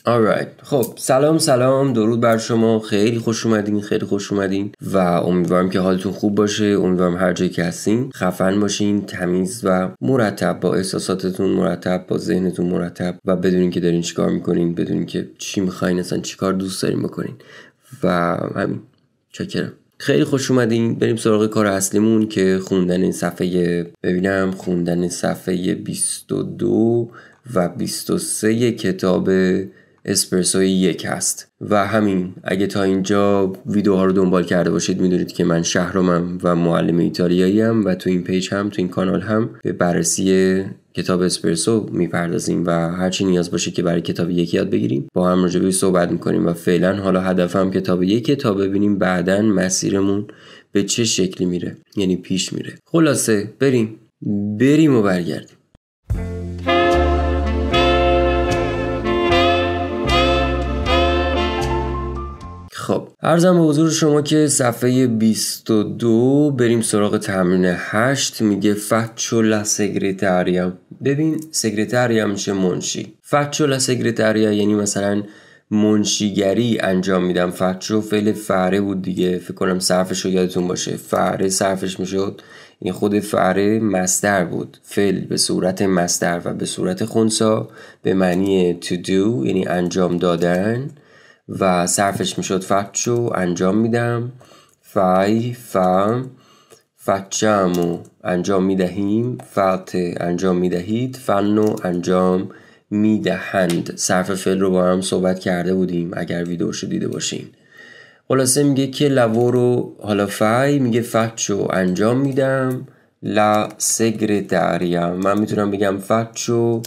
alright. خب سلام درود بر شما. خیلی خوش اومدین و امیدوارم که حالتون خوب باشه. امیدوارم هر جایی که هستین خفن باشین، تمیز و مرتب، با احساساتتون مرتب، با ذهنتون مرتب و بدونین که دارین چیکار میکنین، بدونین که چی میخواین، اصلا چیکار دوست دارین بکنین و همین. چاکرم. خیلی خوش اومدین. بریم سراغ کار اصلیمون که خوندن صفحه 22 و 23 کتاب اسپرسو 1 هست و همین. اگه تا اینجا ویدیوها رو دنبال کرده باشید میدونید که من شهرامم و معلم ایتالیایی ام و تو این پیج هم، تو این کانال هم به بررسی کتاب اسپرسو میپردازیم و هرچی نیاز باشه که برای کتاب 1 یاد بگیریم با هم راجع بهش صحبت میکنیم و فعلا حالا هدفم کتاب 1 تا ببینیم بعدن مسیرمون به چه شکلی میره، یعنی پیش میره. خلاصه بریم و برگردیم. خب عرضم به حضور شما که صفحه 22 بریم سراغ تمرین 8. میگه فچو لا سگرتاریا. ببین سگرتاریا میشه منشی. فچو لا سگرتاریا یعنی مثلا منشیگری انجام میدم. فچو فعل فعره بود دیگه، فکر کنم صرفش رو یادتون باشه. فعره صرفش میشد، این خود فعره مصدر بود، فعل به صورت مصدر و به صورت خنثی به معنی to do یعنی انجام دادن و صرفش میشد فچو انجام میدم. فچامو انجام میدهیم. فعت انجام میدهید. فنو انجام میدهند. صرف فعل رو با هم صحبت کرده بودیم اگر ویدیوشو دیده باشین. خلاصه میگه که لوورو، حالا فای میگه فچو انجام میدم. لا سگرتاریا من میتونم بگم فچو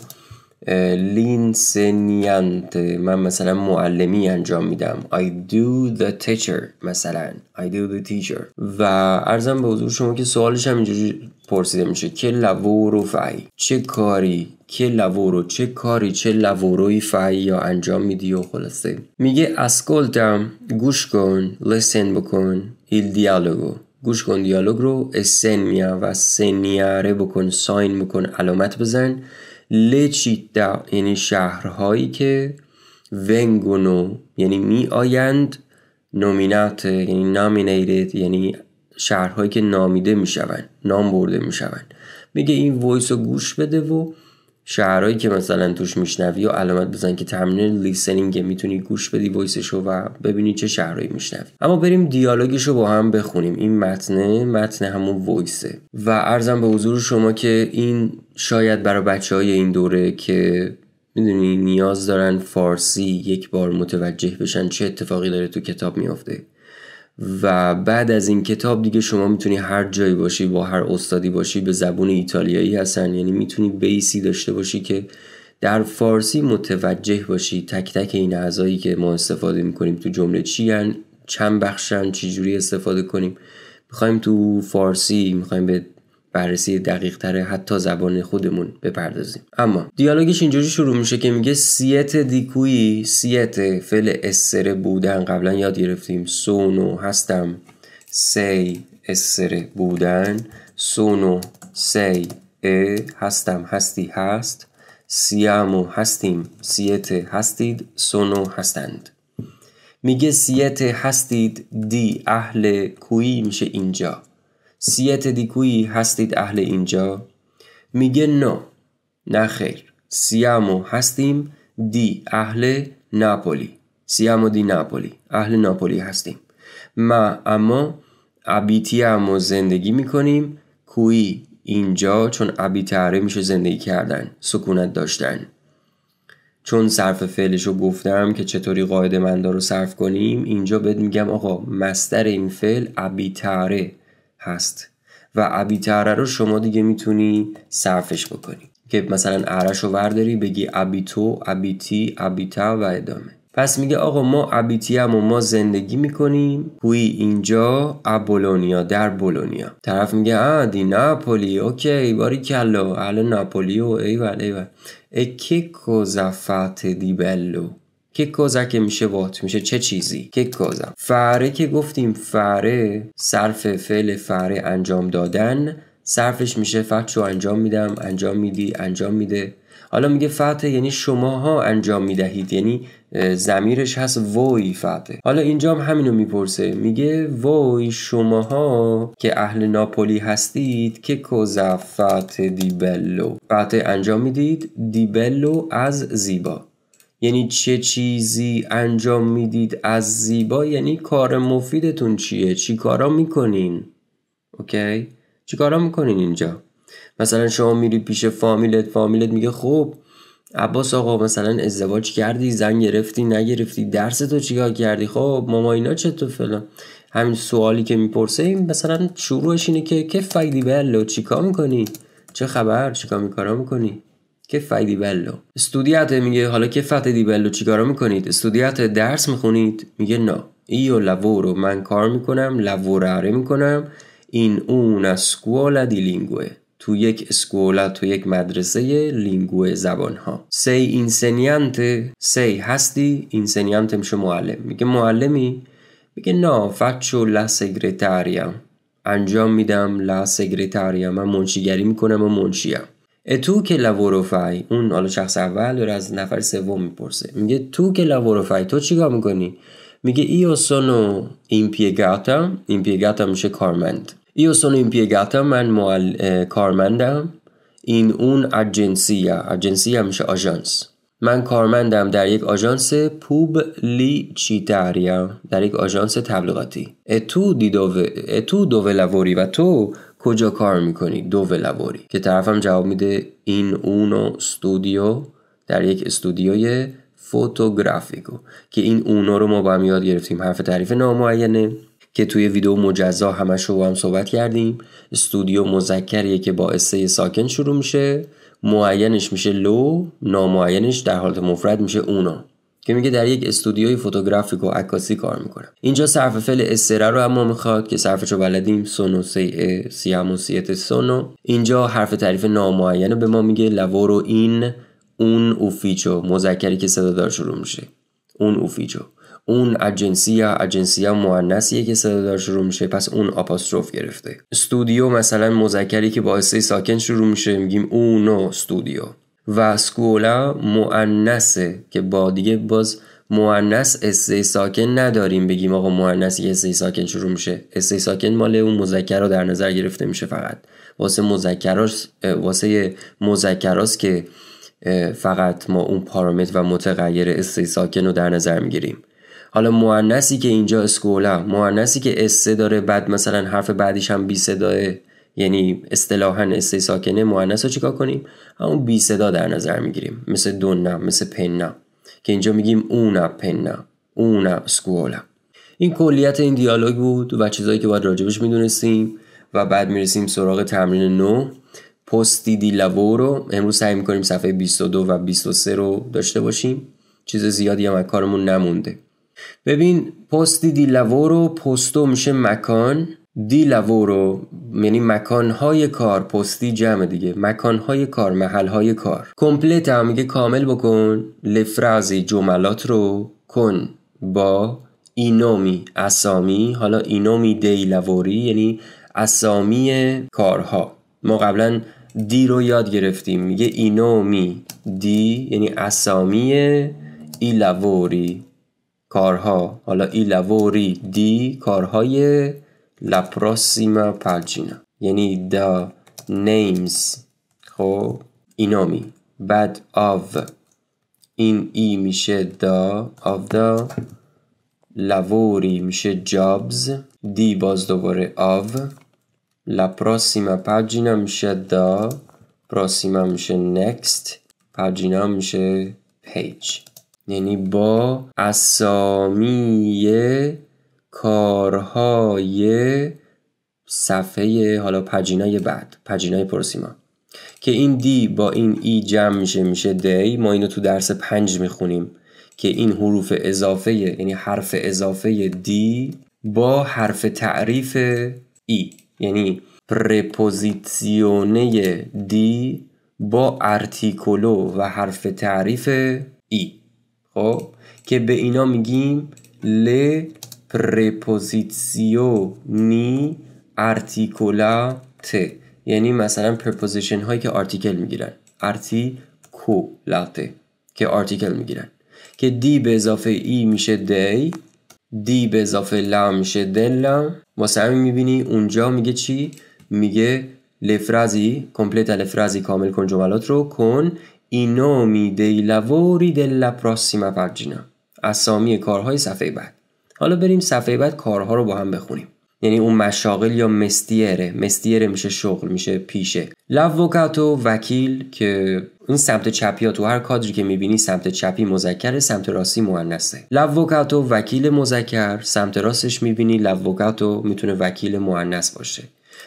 لینسنیانت، من مثلا معلمی انجام میدم. I do the teacher مثلا I do the teacher. و عرضم به حضور شما که سوالش هم اینجوری پرسیده میشه که لوورو فای، چه کاری، که لوورو چه کاری، چه لووروی فای یا انجام میدی. و خلاصه میگه اسکولتم، گوش کن، لسن بکن، il dialogo گوش کن دیالوگ رو، اسنیا و سنیاره بکن، ساین بکن، علامت بزن. لچیتا یعنی شهرهایی که، ونگونو یعنی می آیند، نومینات یعنی نامینیتد یعنی شهرهایی که نامیده می شوند، نام برده می شوند. میگه این وایس رو گوش بده و شهرهایی که مثلا توش میشنوی و علامت بزن که تمرین لیسنینگ، میتونی گوش بدی وایسشو و ببینی چه شهرهایی میشنوی. اما بریم دیالوگشو با هم بخونیم. این متن همون وایسه و عرضم به حضور شما که این شاید برای بچهای این دوره که میدونی نیاز دارن فارسی یک بار متوجه بشن چه اتفاقی داره تو کتاب میافته و بعد از این کتاب دیگه شما میتونی هر جایی باشی، با هر استادی باشی، به زبون ایتالیایی هستن، یعنی میتونی بیسی داشته باشی که در فارسی متوجه باشی تک تک این اعضایی که ما استفاده میکنیم تو جمله چی هن، چند بخشن، چی جوری استفاده کنیم. میخوایم تو فارسی میخوایم به بررسی دقیق تره حتی زبان خودمون بپردازیم. اما دیالوگش اینجوری شروع میشه که میگه سیت دیکویی، سیت فعل اسره بودن قبلا یاد گرفتیم. سونو هستم، سی اسره بودن، سونو سی هستم هستی هست، سیامو هستیم، سیت هستید، سونو هستند. میگه سیت هستید دی اهل کویی میشه اینجا. سیت دی کویی هستید اهل اینجا. میگه نه خیر. سیامو هستیم دی اهل ناپولی. سیامو دی ناپولی اهل ناپولی هستیم. ما اما ابیتیامو زندگی میکنیم. کویی اینجا، چون ابیتاره میشه زندگی کردن، سکونت داشتن. چون صرف فعلشو گفتم که چطوری قاعده مندار رو صرف کنیم، اینجا بهت میگم آقا مصدر این فعل ابیتاره هست و ابیتاره رو شما دیگه میتونی صرفش بکنی که مثلا ارش رو ورداری بگی ابیتو، ابیتی، ابیتا و ادامه. پس میگه آقا ما ابیتیم و ما زندگی میکنیم کوی اینجا، ابولونیا در بولونیا. طرف میگه دی ناپولی، اوکی باریکلا اهل ناپولی و ایول. که کوزا فات دی بلو. که کوزا که میشه وات، میشه چه چیزی. که کوزا فعره که گفتیم، فعره صرف فعل فعره انجام دادن، صرفش میشه فچو انجام میدم، انجام میدی، انجام میده. حالا میگه فاته یعنی شماها انجام میدهید، یعنی ضمیرش هست وی فاته. حالا اینجا هم همینو میپرسه، میگه وی شماها که اهل ناپولی هستید که کوزا فاته دی بلو، فاته انجام میدید، دی بلو از زیبا، یعنی چه چیزی انجام میدید از زیبا، یعنی کار مفیدتون چیه، چی کارا میکنین. اوکی؟ چی کارا میکنین اینجا؟ مثلا شما میری پیش فامیلت میگه خب عباس آقا مثلا ازدواج کردی، زن گرفتی نگرفتی، درس تو چیکار کردی، خب ماما اینا چطور فلان. همین سوالی که میپرسه این مثلا شروعش اینه که فای دی بلو، چیکار میکنی، چه خبر، چیکار میکارا میکنی، که فای دی بلو. استودیات میگه حالا که فای دی بلو چیکارا میکنید، استودیات درس میخونید، میگه نه ایو لوورو من کار میکنم، لوراره میکنم، این اون اسکولا دی لینگوه، تو یک اسکولا، تو یک مدرسه لینگوه زبان ها. سی اینسنیانته، سی هستی، اینسنیانته میشه معلم. میگه معلمی، میگه نه فچو لا سگرتاریا، انجام میدم لا سگرتاریا، من منشیگری میکنم و منشیم. تو که لورو فای، اون حالا شخص اول داره از نفر سوم میپرسه، میگه تو که لورو فای تو چیکار میکنی؟ میگه ایو سونو ایمپیگاتا، ایمپیگاتا میشه کارمند. ایو سونو ایمپیگاتا من کارمندم، این اون اجنسیا میشه آژانس، من کارمندم در یک آژانس پوبلیچیتاریا، در یک آژانس تبلیغاتی. اتو دوه لوری، و تو کجا کار میکنی؟ دوه لوری. که طرفم جواب میده این اونو استودیو، در یک استودیوی فوتوگرافیکو. که این اونو رو ما با هم یاد گرفتیم، حرف تعریف نامعینه که توی ویدیو مجزا همش رو با هم صحبت کردیم. استودیو مذکریه که با اسه ساکن شروع میشه، معینش میشه لو، نامعینش در حالت مفرد میشه اونو. که میگه در یک استودیوی فوتوگرافیک و عکاسی کار میکنم. اینجا صرف فعل استره رو اما میخواد که صرفشو بلدیم، سونو سی سیامو سیت سونو. اینجا حرف تعریف نامعینه به ما میگه لورو این اون اوفیچو، مذکری که صدا دار شروع میشه، اون اوفیچو. اون اجنسیا مؤنثیه که صدا دار شروع میشه، پس اون آپاستروف گرفته. استودیو مثلا مذکری که با اسه ساکن شروع میشه، میگیم اونو استودیو. و سکولا مؤنثه که با دیگه باز مؤنث اسه ساکن نداریم بگیم آقا مؤنثی اسه ساکن شروع میشه، اسه ساکن مال اون مذکر رو در نظر گرفته میشه، فقط واسه مذکراست که فقط ما اون پارامتر و متغیر اسه ساکن رو در نظر میگیریم. حالا مؤنثی که اینجا اسکولا، مؤنثی که اسه داره بعد مثلا حرف بعدیش هم بی صداه، یعنی اصطلاحاً اسه ساکنه، مؤنث رو چیکار کنیم؟ همون بی صدا در نظر میگیریم، مثل دونا، مثل پنا که اینجا میگیم اونا پنا، اونا اسکولا. این کلیت این دیالوگ بود و چیزایی که باید راجبش میدونستیم. و بعد میرسیم سراغ تمرین 9 پستی دی لورو. امروز سعی میکنیم صفحه 22 و 23 رو داشته باشیم، چیز زیادی هم از کارمون نمونده. ببین پستی دی لورو، پستو میشه مکان، دی لورو یعنی مکانهای کار، پستی جمع دیگه، مکانهای کار، محلهای کار. کمپلیت هم میگه کامل بکن، لفرازی جملات رو کن با اینومی اسامی. حالا اینومی دی لوری یعنی اسامی کارها. ما قبلا دی رو یاد گرفتیم، میگه اینومی دی یعنی اسامی ای لوری کارها. حالا ای لوری دی کارهای la prossima pagina یعنی the names، خب اینامی. بعد of، این ای میشه the of the، lavori میشه jobs، دی باز دوباره of، la prossima pagina میشه the، prossima میشه next، pagina میشه page. یعنی با اسامی کارهای صفحه، حالا پاجینای بعد، پاجینای پروسیما. که این دی با این ای جمع میشه دی. ما اینو تو درس 5 میخونیم که این حروف اضافه یعنی حرف اضافه دی با حرف تعریف ای، یعنی پرپوزیسیونه دی با ارتیکولو و حرف تعریف ای. خب که به اینا میگیم ل preposizioni articolate، یعنی مثلا preposition هایی که article میگیرن، articolate چکلاته که آرتیکل میگیرن، که دی به اضافه ای میشه دی، دی به اضافه لا میشه دلا. واسه همین میبینی اونجا میگه چی؟ میگه لفرازی کمپلیت لفرازی، کامل کن جملات رو، کن i nomi dei lavori della prossima pagina، اسامی کارهای صفحه بعد. حالا بریم صفحه بعد کارها رو با هم بخونیم. یعنی اون مشاغل یا مستیره میشه شغل، میشه پیشه. لووکاتو وکیل، که این سمت چپی ها تو هر کادری که میبینی سمت چپی مذکره، سمت راستی مؤنثه. لووکاتو وکیل مذکر، سمت راستش میبینی لووکاتو میتونه وکیل مؤنث باشه.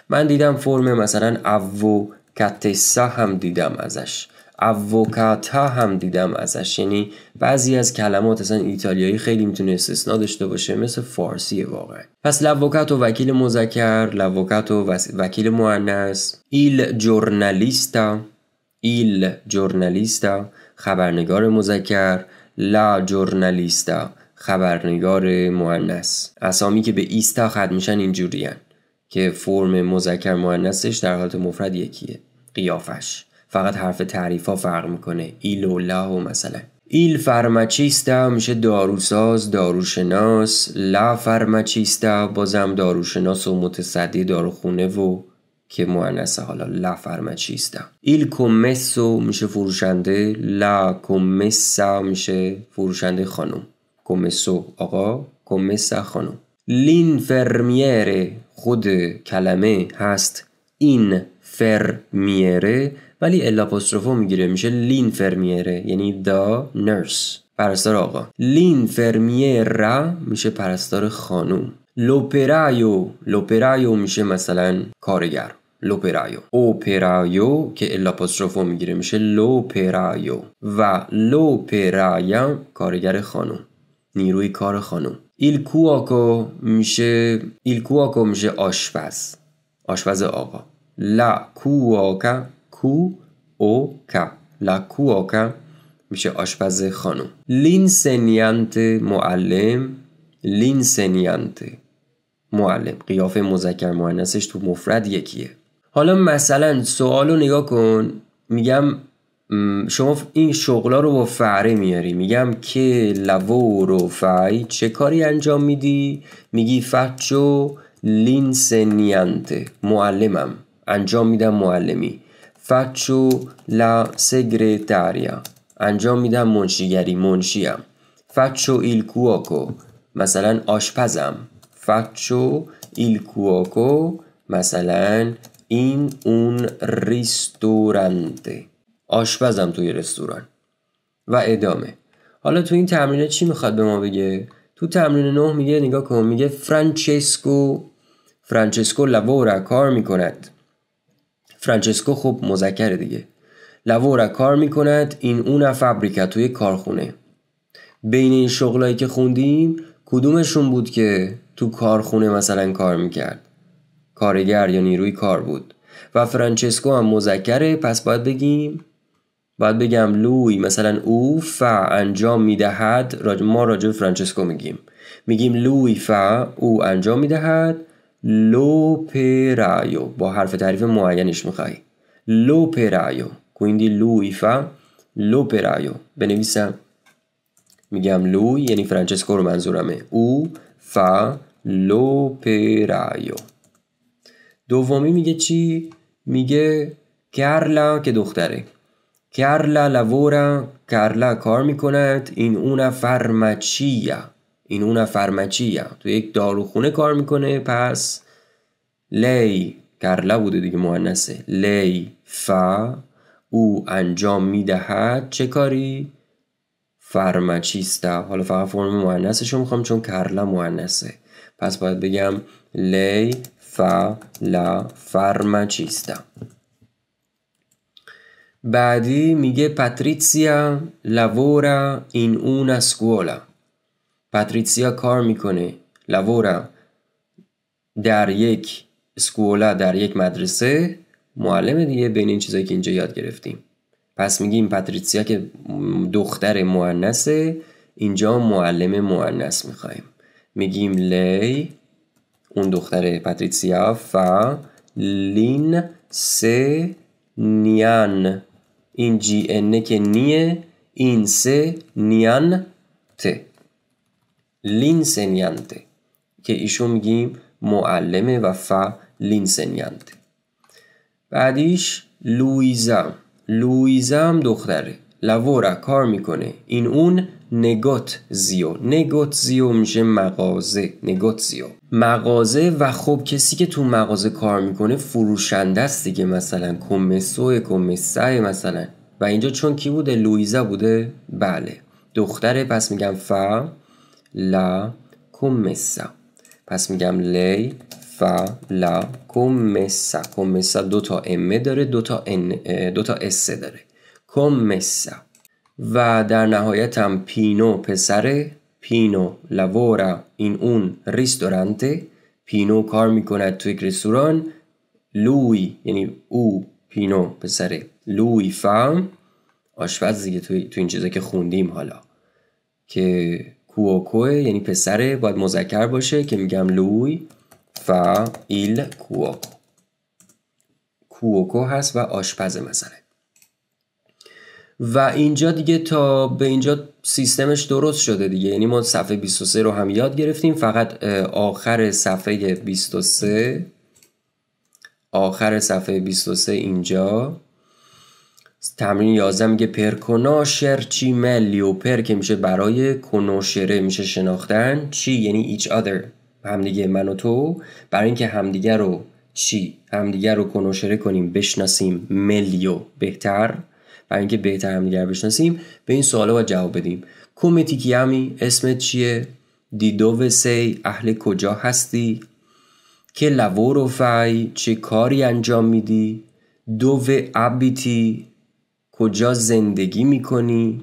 من دیدم فرم مثلا اووکاتسا هم دیدم ازش، اووکاتا هم دیدم ازش. یعنی بعضی از کلمات اصلا ایتالیایی خیلی میتونه استثناء داشته باشه، مثل فارسی واقعا. پس لووکاتو وکیل مذکر، لووکاتو وکیل مؤنث. ایل جورنالیستا خبرنگار مذکر، لا جورنالیستا خبرنگار مؤنث. اسامی که به ایستا ختم میشن اینجوریان که فرم مذکر مؤنثش در حالت مفرد یکیه، قیافش فقط حرف تعریف ها فرق میکنه، ایل و لا و مثلا. ایل فرماچیستا میشه داروساز، داروشناس. لا فرماچیستا بازم داروشناس و متصدی داروخونه و که مؤنثه، حالا لا فرماچیستا. ایل کومسو میشه فروشنده، لا کومسا میشه فروشنده خانم. کومسو آقا، کومسا خانم. لین فرمیره خود کلمه هست این فرمیره، ولی الاپوستروفو میگیره میشه لین فرمیره، یعنی the nurse پرستار آقا. لین فرمیرا میشه پرستار خانوم. لوپرایو میشه مثلا کارگر، لوپرایو. اوپرایو که الاپوستروفو میگیره میشه لوپرایو، و لوپرایا کارگر خانوم، نیروی کار خانوم. ایل کوآکو میشه آشپز، آشپز آقا. لا کوآکا، کو او کا، لا کوآکا میشه آشپز خانم. لینسنیانت معلم، لینسنیانت معلم، قیافه مذکر مؤنثش تو مفرد یکیه. حالا مثلا سوالو نگاه کن، میگم شما این شغلا رو با فعره میاری، میگم که لوورو فای، چه کاری انجام میدی؟ میگی فچو لینسنیانت، معلمم، انجام میدم معلمی. فچو لا سگرتاریا، انجام میدم منشیگری، منشیم. فچو ایل کوآکو مثلا آشپزم، فچو ایل کوآکو مثلا این اون ریستورانته، آشپزم توی رستوران. و ادامه. حالا تو این تمرینه چی میخواد به ما بگه؟ تو تمرین 9 میگه نگاه کن، میگه فرانچسکو لوورا کار میکند. فرانچسکو خب مذکره دیگه. لوورا کار میکند این اون فابریکا، توی کارخونه. بین این شغلایی که خوندیم کدومشون بود که تو کارخونه مثلا کار میکرد؟ کارگر یا نیروی کار بود. و فرانچسکو هم مذکره، پس باید بگم لوی مثلا او فا انجام میدهد. ما راجع به فرانچسکو میگیم لوی فا او انجام میدهد لوپرایو، با حرف تعریف معینش میخوای لوپرایو، quindi lui fa l'operaio. بنویسم، میگم لوی یعنی فرانچسکو رو منظورمه، او فا لوپرایو. دومی میگه چی؟ میگه کارلا که دختره، کارلا لورا، کارلا کار میکند این اون فرماچیا، تو یک داروخونه کار میکنه. پس لی کارلا بوده دیگه مؤنثه، لی فا او انجام میدهد چه کاری؟ فرماچیستا. حالا فقط فرم مؤنثش رو میخوام چون کارلا مؤنثه، پس باید بگم لی فا لا فرماچیستا. بعدی میگه پاتریسیا لورا این اون سکولا. پاتریسیا کار میکنه، لورا در یک سکولا، در یک مدرسه، معلم دیگه. بین این چیزایی که اینجا یاد گرفتیم پس میگیم پاتریسیا که دختر مؤنثه، اینجا معلم مؤنث میخوایم، میگیم لی اون دختر پاتریسیا فا لین سه نیان این جی انه که نیه، این سه نیان ته، l'insegnante که ایشون میگیم معلمه و فا l'insegnante. بعدیش لویزا هم دختره. لورا کار میکنه این اون نگوتزیو میشه مغازه و خب کسی که تو مغازه کار میکنه فروشنده است دیگه، مثلا کمسای مثلا. و اینجا چون کی بوده؟ لویزا بوده. بله دختره، پس میگم فا لا کمسا. پس میگم لی فا لا کمسا دو تا ام داره، دو تا اس داره، کمسا. و در نهایت هم پینو پسره. پینو لورا این اون ریستورانته. پینو کار میکند تو یک رستوران. لوی یعنی او، پینو پسره، لوی فام آشپز دیگه. تو این چیزا که خوندیم حالا که کووکوه یعنی پسره باید مذکر باشه که میگم لوی فا ایل کووکو هست و آشپزه مثلا. و اینجا دیگه تا به اینجا سیستمش درست شده دیگه، یعنی ما صفحه 23 رو هم یاد گرفتیم. فقط آخر صفحه 23 اینجا تمرین 11 میگه پر کناشرچی ملیو. پر که میشه برای، کنوشره میشه شناختن، چی یعنی each other همدیگه، من و تو، برای اینکه همدیگه رو همدیگه رو کنوشره کنیم، بشناسیم، ملیو بهتر، برای اینکه بهتر همدیگه رو بشناسیم به این سوالا باید جواب بدیم. کومتی کیامی، اسمت چیه؟ دی دوو سی، اهل کجا هستی؟ که لورو فای، چه کاری انجام میدی؟ دوو ابیتی، کجا زندگی میکنی؟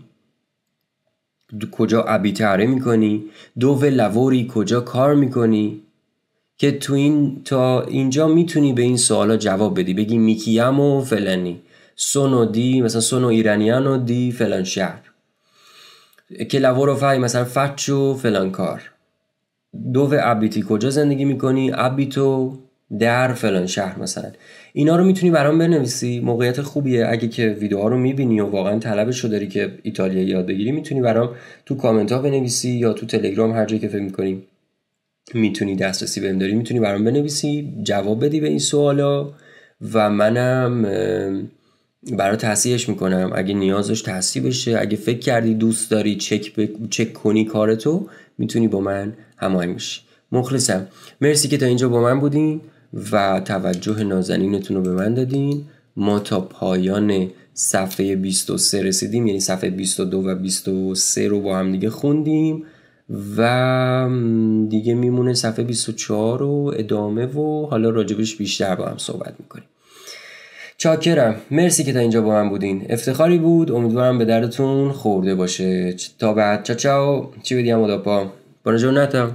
کجا ابیتاره میکنی؟ دوو لوری، کجا کار میکنی؟ که تا اینجا میتونی به این سوالا جواب بدی، بگی میکیامو فلانی، سونو دی مثلا سونو ایرانیانو دی فلان شهر، که لورو فای مثلا فچو فلان کار، دوو ابیتی کجا زندگی میکنی، ابیتو در فلان شهر مثلا. اینا رو میتونی برام بنویسی. موقعیت خوبیه اگه که ویدیوها رو میبینی و واقعا طلبشو داری که ایتالیایی یاد بگیری، میتونی برام تو کامنت ها بنویسی یا تو تلگرام، هر جایی که فکر میکنی میتونی دسترسی بهم داری میتونی برام بنویسی، جواب بدی به این سوالا و منم برای تصحیحش میکنم اگه نیازش تصحیح بشه. اگه فکر کردی دوست داری چک کنی کارتو، میتونی با من هماهنگ بشی. مخلصم. مرسی که تا اینجا با من بودین و توجه نازنینتون رو به من دادین. ما تا پایان صفحه 23 رسیدیم، یعنی صفحه 22 و 23 رو با هم دیگه خوندیم و دیگه میمونه صفحه 24 رو ادامه و حالا راجبش بیشتر با هم صحبت میکنیم. چاکرم. مرسی که تا اینجا با من بودین. افتخاری بود. امیدوارم به دردتون خورده باشه. تا بعد. چاو چی بدیم؟ Buona giornata.